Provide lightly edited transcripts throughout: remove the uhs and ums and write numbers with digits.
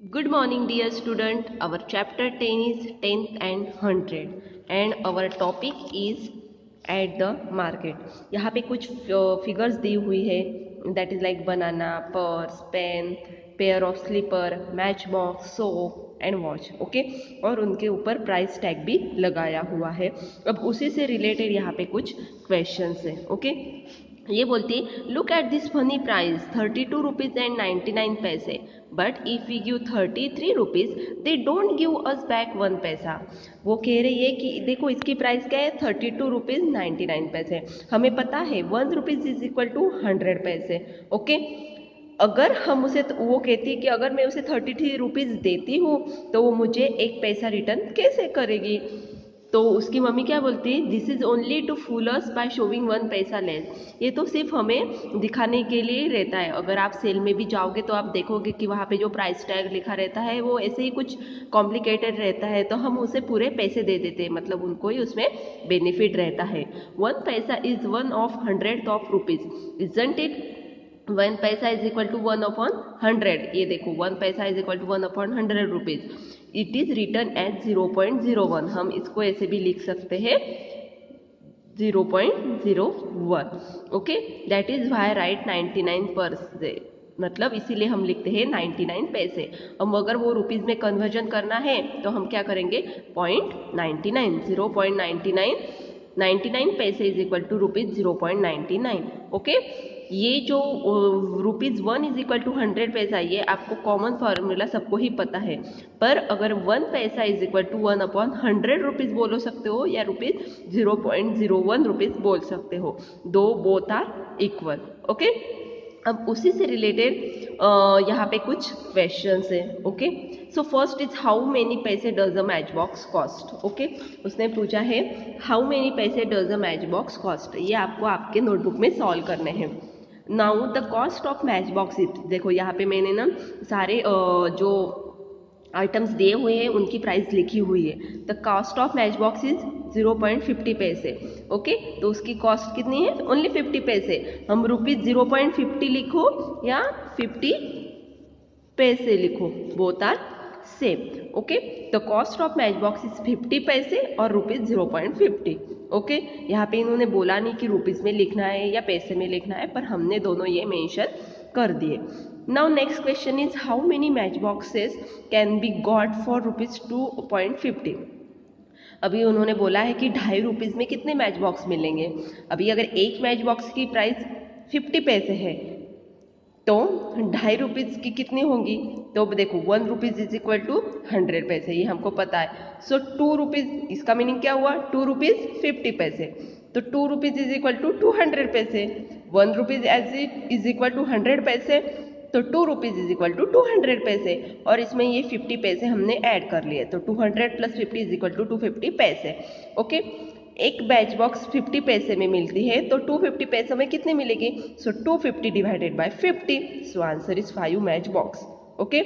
Good morning, dear student. Our chapter 10 is 10th and 100, and our topic is at the market. यहाँ पे कुछ figures दी हुई है, that is like banana, purse, pen, pair of slipper, match box, soap and watch. Okay, और उनके ऊपर price tag भी लगाया हुआ है. अब उसी से रिलेटेड यहाँ पे कुछ क्वेश्चंस है. ओके, ये बोलती है look at this funny price 32 rupees and 99 paise, but if we give 33 rupees they don't give us back 1 paisa. वो कह रही है कि देखो इसकी प्राइस क्या है, 32 रुपीज 99 पैसे. हमें पता है 1 रुपीज इज इक्वल टू 100 पैसे. ओके, अगर हम उसे वो कहती है कि अगर मैं उसे 33 रुपीज देती हूँ तो वो मुझे 1 पैसा रिटर्न कैसे करेगी. तो उसकी मम्मी क्या बोलती है, this is only to fool us by showing 1 paisa less. ये तो सिर्फ हमें दिखाने के लिए ही रहता है. अगर आप सेल में भी जाओगे तो आप देखोगे कि वहाँ पे जो प्राइस टैग लिखा रहता है वो ऐसे ही कुछ कॉम्प्लिकेटेड रहता है, तो हम उसे पूरे पैसे दे देते हैं, मतलब उनको ही उसमें बेनिफिट रहता है. 1 paisa is 1 of 100th of rupees, isn't it. 1 paisa is equal to 1 upon 100. ये देखो 1 paisa is equal to 1 upon 100 rupees. It is return at 0.01. हम इसको ऐसे भी लिख सकते हैं 0.01. Okay, that is why right 99 paise, मतलब इसीलिए हम लिखते हैं 99 पैसे. हम अगर वो रुपीज में कन्वर्जन करना है तो हम क्या करेंगे, 0.99, 0.99, 99 paise is equal to rupees 0.99. Okay, ये जो रुपीज 1 इज इक्वल टू 100 पैसा, ये आपको कॉमन फार्मूला सबको ही पता है. पर अगर 1 paisa is equal to 1 upon 100 rupees बोल सकते हो या रुपीज 0.01 रुपीज बोल सकते हो. दो बोथ आर इक्वल. ओके, अब उसी से रिलेटेड यहाँ पे कुछ क्वेश्चंस है. Okay, so first is how many paise does a match box cost. Okay, उसने पूछा है how many paise does a match box cost. ये आपको आपके नोटबुक में सॉल्व करने हैं. Now the cost of match box is, देखो यहाँ पे मैंने ना सारे जो आइटम्स दिए हुए हैं उनकी प्राइस लिखी हुई है. The cost of match box is 0.50 पैसे. ओके, तो उसकी कॉस्ट कितनी है, ओनली 50 पैसे. हम रुपीज 0.50 लिखो या 50 पैसे लिखो, both are same. Okay, the cost of match box is 50 पैसे और रुपीज 0.50. ओके, यहाँ पे इन्होंने बोला नहीं कि रुपीज में लिखना है या पैसे में लिखना है, पर हमने दोनों ये मेंशन कर दिए. Now next question is how many match boxes can be got for rupees 2.50. अभी उन्होंने बोला है कि 2.5 रुपीज में कितने मैच बॉक्स मिलेंगे. अभी अगर एक मैच बॉक्स की प्राइस 50 पैसे है तो 2.5 रुपीज की कितनी होंगी, तो देखो 1 रुपीज इज इक्वल टू 100 पैसे, ये हमको पता है. सो 2 रुपीज, इसका मीनिंग क्या हुआ, 2 रुपीज 50 पैसे. तो 2 रुपीज इज इक्वल टू 200 पैसे. 1 rupees as is equal to 100 पैसे, तो 2 रुपीज इज इक्वल टू 200 पैसे. और इसमें ये 50 पैसे हमने ऐड कर लिए, तो 200 प्लस 50 इज इक्वल टू 250 पैसे. ओके, एक बैच बॉक्स 50 पैसे में मिलती है तो 250 पैसे में कितनी मिलेगी, सो 250 divided by 50, so answer is 5 match box. Okay,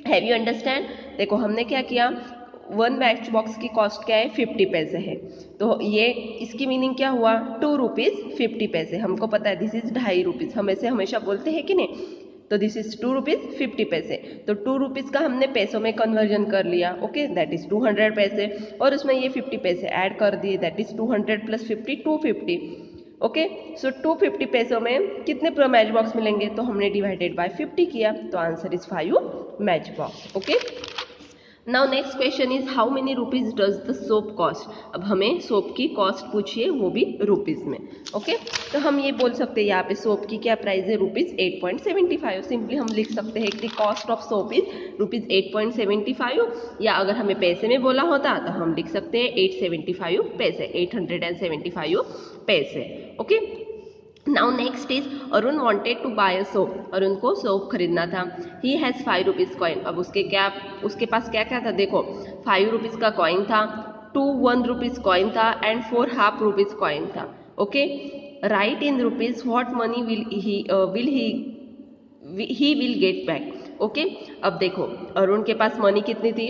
have you understand. देखो हमने क्या किया, 1 मैच बॉक्स की कॉस्ट क्या है, 50 पैसे है, तो ये इसकी मीनिंग क्या हुआ, 2 रुपीज 50 पैसे. हमको पता है दिस इज 2.5 रुपीज, हम ऐसे हमेशा बोलते हैं कि नहीं. तो दिस इज 2 रुपीज 50 पैसे, तो 2 रुपीज का हमने पैसों में कन्वर्जन कर लिया. ओके, दैट इज 200 पैसे, और उसमें ये 50 पैसे ऐड कर दिए, दैट इज 200 प्लस 50 250. ओके, सो 250 पैसों में कितने मैच बॉक्स मिलेंगे, तो हमने डिवाइडेड बाय 50 किया, तो answer is 5 match box. Okay, now next question is how many rupees does the soap cost. अब हमें सोप की कॉस्ट पूछिए, वो भी रुपीज में. ओके, तो हम ये बोल सकते हैं यहाँ पे सोप की क्या प्राइस है, रुपीज 8.75. सिंपली हम लिख सकते हैं कि cost of soap is rupees 8.75, या अगर हमें पैसे में बोला होता तो हम लिख सकते हैं 875 पैसे, 875 पैसे. Okay, now next is Arun wanted to buy a soap. Arun को सोप खरीदना था. He has 5 rupees coin. अब उसके पास क्या क्या था, देखो 5 रुपीज का कॉइन था, 2 1 रुपीज कॉइन था एंड 4 हाफ रुपीज कॉइन था. Okay, right in rupees what money he will get back. Okay, अब देखो अरुण के पास मनी कितनी थी,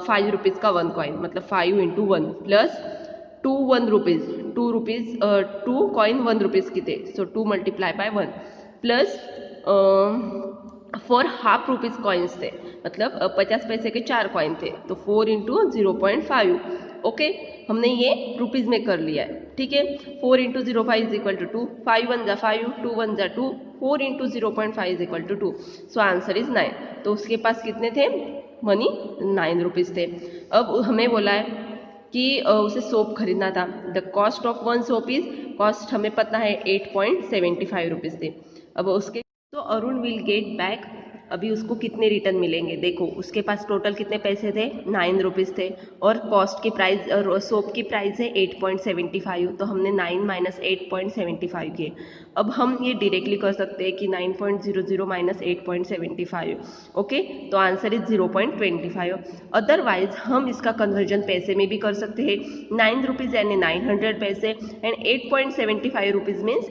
5 रुपीज का 1 कॉइन, मतलब 5 into 1 plus 2 1 rupees, 2 rupees 2 coin 1 rupees की थे, सो 2 multiply by 1 plus 4 half rupees coins थे, मतलब 50 पैसे के 4 कॉइन थे, तो 4 इंटू 0.5। ओके, हमने ये रुपीज़ में कर लिया है, ठीक है। 4 इंटू 0.5 इज इक्वल टू 2, 5 1 जा 5, 2 1 जा 2, 4 into 0.5 is equal to 2, so answer is 9। तो उसके पास कितने थे मनी? 9 रुपीज़ थे। अब हमें बोला है कि उसे सोप खरीदना था। The cost of 1 soap is, cost हमें पता है 8.75 रुपीज़ थी। अब उसके तो अरुण विल गेट बैक, अभी उसको कितने रिटर्न मिलेंगे? देखो उसके पास टोटल कितने पैसे थे? 9 रुपीज़ थे, और कॉस्ट की प्राइस और सोप की प्राइस है 8.75, तो हमने 9 माइनस 8.75 किए। अब हम ये डायरेक्टली कर सकते हैं कि 9.00 माइनस 8.75, ओके, तो आंसर इज 0.25। अदरवाइज हम इसका कन्वर्जन पैसे में भी कर सकते हैं। 9 रुपीज़ यानी 900 पैसे, एंड 8.75 रुपीज़ मीन्स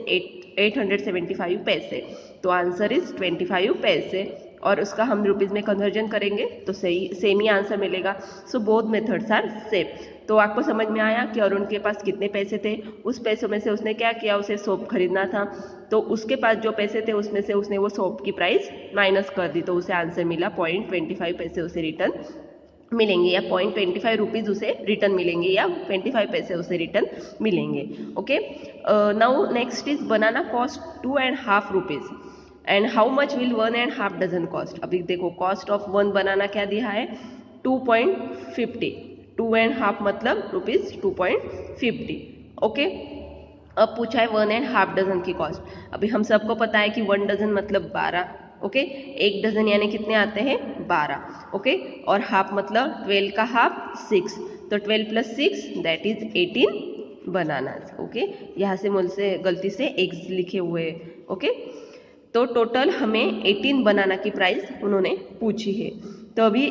875 पैसे, तो आंसर इज 25 पैसे, और उसका हम रुपीज़ में कन्वर्जन करेंगे तो सही सेम ही आंसर मिलेगा। सो बोथ मेथड्स आर सेम। तो आपको समझ में आया कि अरुण के पास कितने पैसे थे, उस पैसों में से उसने क्या किया, उसे सोप खरीदना था, तो उसके पास जो पैसे थे उसमें से उसने वो सोप की प्राइस माइनस कर दी, तो उसे आंसर मिला 0.25 पैसे उसे रिटर्न मिलेंगे, या 0.25 रुपीज़ उसे रिटर्न मिलेंगे, या 25 पैसे उसे रिटर्न मिलेंगे। Okay, now next is banana cost 2.5 rupees, and how much will 1.5 dozen cost. अभी देखो कॉस्ट ऑफ 1 बनाना क्या दिया है? 2.50, 2.5 मतलब रुपीज़ 2.50। ओके, अब पूछा है 1.5 डजन की कॉस्ट। अभी हम सबको पता है कि 1 डजन मतलब 12, ओके, 1 डजन यानी कितने आते हैं? 12, ओके, और हाफ मतलब 12 का हाफ 6, तो 12 plus 6 that is 18 bananas. Okay, यहाँ से मुझसे गलती से एग्स लिखे हुए हैं, ओके, तो टोटल हमें 18 बनाना की प्राइस उन्होंने पूछी है। तो अभी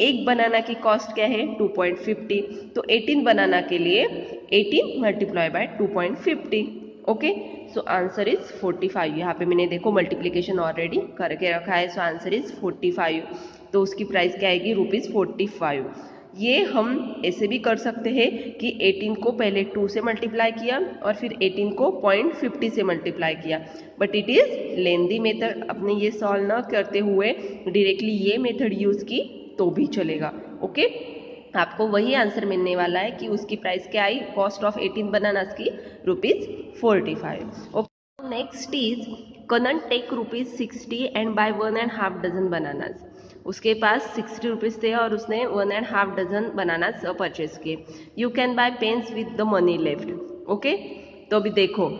एक बनाना की कॉस्ट क्या है? 2.50, तो 18 बनाना के लिए 18 multiply by 2.50, okay, so answer is 45। यहाँ पे मैंने देखो मल्टीप्लीकेशन ऑलरेडी करके रखा है, सो आंसर इज 45। तो उसकी प्राइस क्या आएगी? ₹45। ये हम ऐसे भी कर सकते हैं कि 18 को पहले 2 से मल्टीप्लाई किया और फिर 18 को 0.50 से मल्टीप्लाई किया, but it is lengthy method. अपने ये सॉल्व ना करते हुए डायरेक्टली ये मेथड यूज़ की तो भी चलेगा, ओके। आपको वही आंसर मिलने वाला है कि उसकी प्राइस क्या आई, कॉस्ट ऑफ 18 बनानास की ₹45। Okay, next is Kannan take ₹60 and buy 1.5 dozen bananas. उसके पास 60 रुपीज़ थे और उसने 1.5 डजन बनानास परचेज किए। You can buy pens with the money left, okay. तो अभी देखो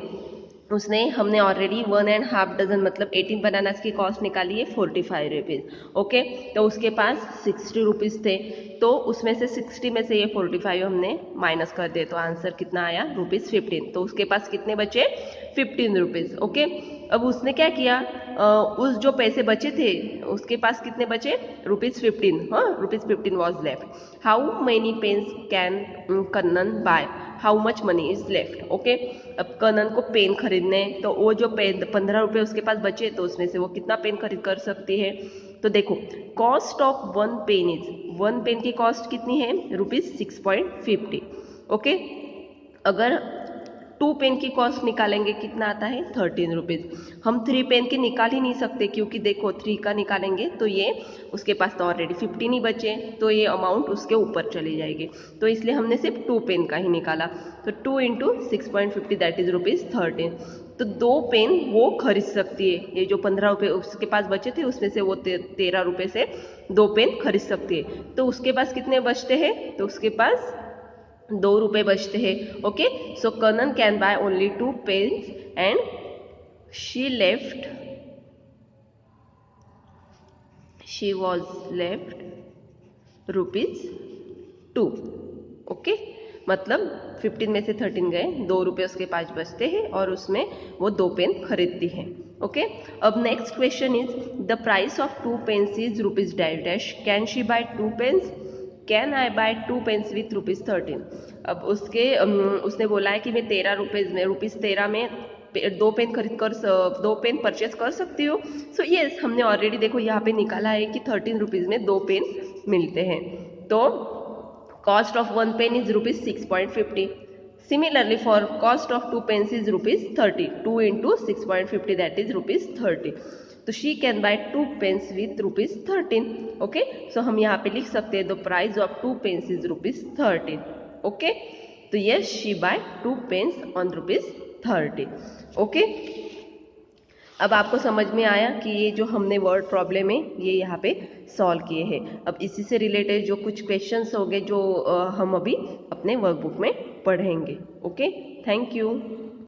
हमने ऑलरेडी 1.5 डजन मतलब 18 बनानास की कॉस्ट निकाली है 45 रुपीज़, ओके। तो उसके पास 60 रुपीज़ थे, तो उसमें से 60 में से ये 45 हमने माइनस कर दिए, तो आंसर कितना आया? ₹15। तो उसके पास कितने बचे? 15 रुपीज़, ओके। अब उसने क्या किया, उस जो पैसे बचे थे उसके पास कितने बचे? ₹15, हाँ, ₹15 was left. How many pens can Kannan buy, how much money is left, okay. अब कनन को पेन खरीदने, तो वो जो पेन 15 रुपये उसके पास बचे, तो उसमें से वो कितना पेन खरीद कर सकती है? तो देखो cost of 1 pen is, 1 pen की कॉस्ट कितनी है? ₹6.50, ओके। अगर 2 पेन की कॉस्ट निकालेंगे कितना आता है? 13 रुपीज़। हम 3 पेन की निकाल ही नहीं सकते, क्योंकि देखो 3 का निकालेंगे तो ये उसके पास तो ऑलरेडी 15 ही बचे, तो ये अमाउंट उसके ऊपर चली जाएगी, तो इसलिए हमने सिर्फ 2 पेन का ही निकाला। तो 2 इंटू 6.50 दैट इज ₹13। तो 2 पेन वो खरीद सकती है, ये जो 15 रुपये उसके पास बचे थे उसमें से वो 13 रुपये से 2 पेन खरीद सकती है। तो उसके पास कितने बचते हैं? तो उसके पास 2 रुपये बचते हैं, okay. So Kannan can buy only 2 pens and she was left ₹2, okay. मतलब 15 में से 13 गए, 2 रुपये उसके पास बचते हैं और उसमें वो 2 पेन खरीदती हैं, ओके। अब next question is the price of 2 pens is ₹dash, can she buy 2 pens, can I buy 2 pens with ₹13। अब उसने बोला है कि मैं 13 रुपये में ₹13 में 2 पेन खरीद कर 2 पेन परचेज कर सकती हो। सो यस, हमने ऑलरेडी देखो यहाँ पे निकाला है कि 13 रुपीज़ में 2 पेन मिलते हैं, तो cost of 1 pen is ₹6.50। Similarly, for cost of 2 pens is ₹30. 2 into 6.50 that is ₹30. तो she can buy 2 pens with ₹13. Okay, so हम यहाँ पे लिख सकते हैं the price of 2 pens is ₹13. Okay, तो yes she buy 2 pens on ₹13. Okay, अब आपको समझ में आया कि ये जो हमने वर्ड प्रॉब्लम है ये यहाँ पे सॉल्व किए हैं। अब इसी से रिलेटेड जो कुछ क्वेश्चंस होंगे जो हम अभी अपने वर्कबुक में पढ़ेंगे। Okay, thank you.